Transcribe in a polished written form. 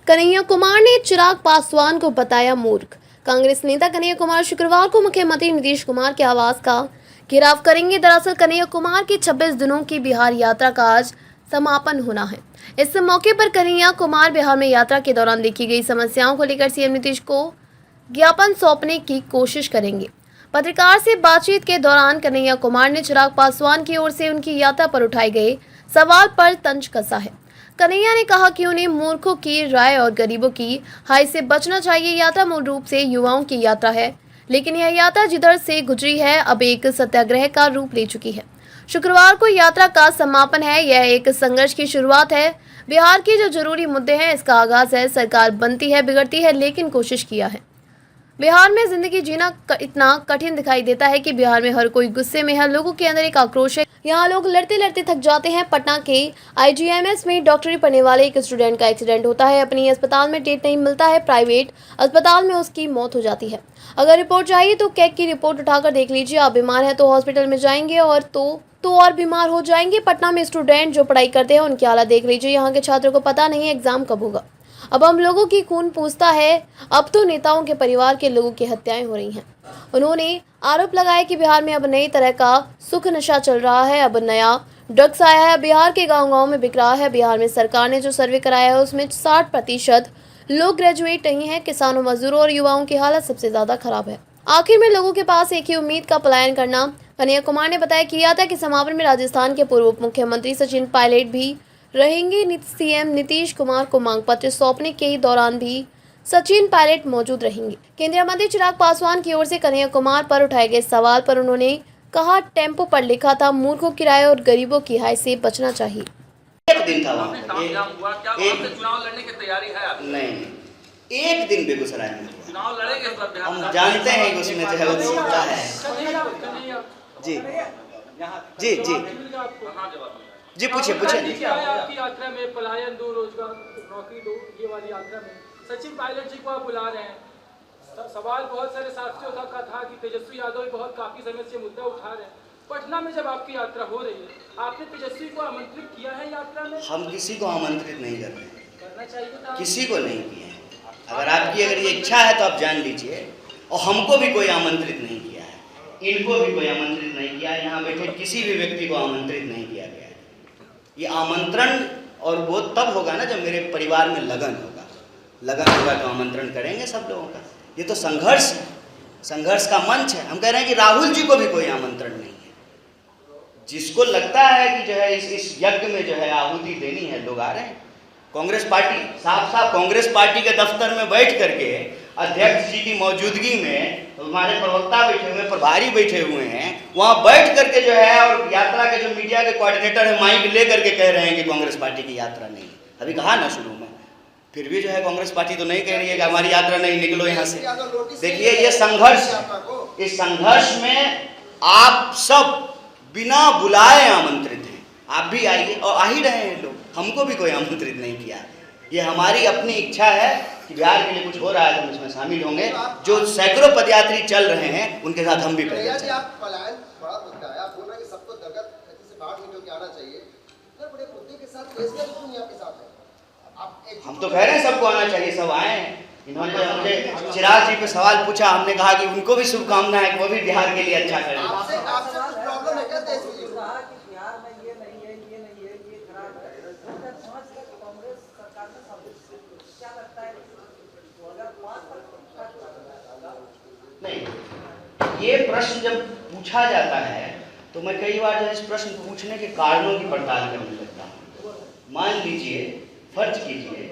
कन्हैया कुमार ने चिराग पासवान को बताया मूर्ख। कांग्रेस नेता कन्हैया कुमार शुक्रवार को मुख्यमंत्री नीतीश कुमार के आवास का घेराव करेंगे। दरअसल कन्हैया कुमार की 26 दिनों की बिहार यात्रा का आज समापन होना है। इस मौके पर कन्हैया कुमार बिहार में यात्रा के दौरान देखी गई समस्याओं को लेकर सीएम नीतीश को ज्ञापन सौंपने की कोशिश करेंगे। पत्रकार से बातचीत के दौरान कन्हैया कुमार ने चिराग पासवान की ओर से उनकी यात्रा पर उठाए गए सवाल पर तंज कसा है। कन्हैया ने कहा कि उन्हें मूर्खों की राय और गरीबों की हाय से बचना चाहिए। यात्रा मूल रूप से युवाओं की यात्रा है, लेकिन यह यात्रा जिधर से गुजरी है अब एक सत्याग्रह का रूप ले चुकी है। शुक्रवार को यात्रा का समापन है। यह एक संघर्ष की शुरुआत है। बिहार के जो जरूरी मुद्दे हैं इसका आगाज है। सरकार बनती है, बिगड़ती है, लेकिन कोशिश किया है। बिहार में जिंदगी जीना इतना कठिन दिखाई देता है कि बिहार में हर कोई गुस्से में है। लोगों के अंदर एक आक्रोश है। यहाँ लोग लड़ते लड़ते थक जाते हैं। पटना के आईजीएमएस में डॉक्टरी पढ़ने वाले एक स्टूडेंट का एक्सीडेंट होता है। अपनी अस्पताल में डेट नहीं मिलता है। प्राइवेट अस्पताल में उसकी मौत हो जाती है। अगर रिपोर्ट चाहिए तो कैग की रिपोर्ट उठाकर देख लीजिए। आप बीमार हैं तो हॉस्पिटल में जाएंगे और तो और बीमार हो जाएंगे। पटना में स्टूडेंट जो पढ़ाई करते हैं उनकी हालत देख लीजिए। यहाँ के छात्रों को पता नहीं है एग्जाम कब होगा। अब हम लोगों की खून पूछता है। अब तो नेताओं के परिवार के लोगों की हत्याएं हो रही हैं। उन्होंने आरोप लगाया कि बिहार में अब नई तरह का सुख नशा चल रहा है। अब नया ड्रग्स आया है, बिहार के गांव-गांव में बिक रहा है। बिहार में सरकार ने जो सर्वे कराया है उसमें 60% लोग ग्रेजुएट नहीं हैं। किसानों, मजदूरों और युवाओं की हालत सबसे ज्यादा खराब है। आखिर में लोगों के पास एक ही उम्मीद का पलायन करना। कन्हैया कुमार ने बताया कि यात्रा के समापन में राजस्थान के पूर्व उप मुख्यमंत्री सचिन पायलट भी रहेंगे। सीएम नीतीश कुमार को मांग पत्र सौंपने के दौरान भी सचिन पायलट मौजूद रहेंगे। केंद्रीय मंत्री चिराग पासवान की ओर से कन्हैया कुमार पर उठाए गए सवाल पर उन्होंने कहा, टेम्पो पर लिखा था मूर्खों की राय और गरीबों की हाय से बचना चाहिए। एक दिन था वहाँ चुनाव लड़ने की तैयारी है नहीं, एक दिन बेगूसराय में चुनाव लड़ेंगे। हम जानते हैं कि उसमें जो है उत्सुकता है। जी जी जी जी पूछिए पूछिए। आपकी यात्रा में पलायन दो, रोजगार नौकरी दो, ये वाली यात्रा में सचिन पायलट जी को आप बुला रहे हैं। सवाल बहुत सारे साथियों का था कि तेजस्वी यादव बहुत काफी समय से मुद्दा उठा रहे हैं। पटना में जब आपकी यात्रा हो रही है, आपने तेजस्वी को आमंत्रित किया है यात्रा में? हम किसी को आमंत्रित नहीं कर रहे हैं। करना चाहिए था। किसी को नहीं किया है। अगर ये इच्छा है तो आप जान लीजिए। और हमको भी कोई आमंत्रित नहीं किया है, इनको भी कोई आमंत्रित नहीं किया है। यहाँ बैठे किसी भी व्यक्ति को आमंत्रित नहीं किया गया है। ये आमंत्रण और वो तब होगा ना जब मेरे परिवार में लगन होगा तो आमंत्रण करेंगे सब लोगों का। ये तो संघर्ष है, संघर्ष का मंच है। हम कह रहे हैं कि राहुल जी को भी कोई आमंत्रण नहीं है। जिसको लगता है कि जो है इस यज्ञ में जो है आहुति देनी है, लोग आ रहे हैं। कांग्रेस पार्टी साफ कांग्रेस पार्टी के दफ्तर में बैठ करके अध्यक्ष जी की मौजूदगी में हमारे प्रवक्ता बैठे हुए, प्रभारी बैठे हुए हैं, वहाँ बैठ करके जो है और यात्रा के जो मीडिया के कोऑर्डिनेटर है माइक ले करके कह रहे हैं कि कांग्रेस पार्टी की यात्रा नहीं। अभी कहा ना शुरू में, फिर भी जो है कांग्रेस पार्टी तो नहीं कह रही है कि हमारी यात्रा नहीं, निकलो यहाँ से। देखिए ये संघर्ष है। इस संघर्ष में आप सब बिना बुलाए आमंत्रित हैं। आप भी आइए और आ ही रहे हैं लोग। हमको भी कोई आमंत्रित नहीं किया। ये हमारी अपनी इच्छा है कि बिहार के लिए कुछ हो रहा है तो हम इसमें शामिल होंगे। जो सैकड़ों पदयात्री चल रहे हैं उनके साथ हम भी पैदल चलेंगे। आप पलायन बड़ा मुद्दा है, आप बोल रहे हैं कि सबको दरगाह से बाहर निकल के आना चाहिए। बड़े मुद्दे के साथ केसरिया क्यों नहीं आपके साथ है? हम तो कह रहे हैं सबको आना चाहिए, सब आए हैं। इन्होंने मुझे चिराग जी पे सवाल पूछा, हमने कहा कि उनको भी शुभकामना है कि वो भी बिहार के लिए अच्छा करें। नहीं, ये प्रश्न जब पूछा जाता है तो मैं कई बार इस प्रश्न पूछने के कारणों की पड़ताल करने लगता हूँ। मान लीजिए, फर्ज कीजिए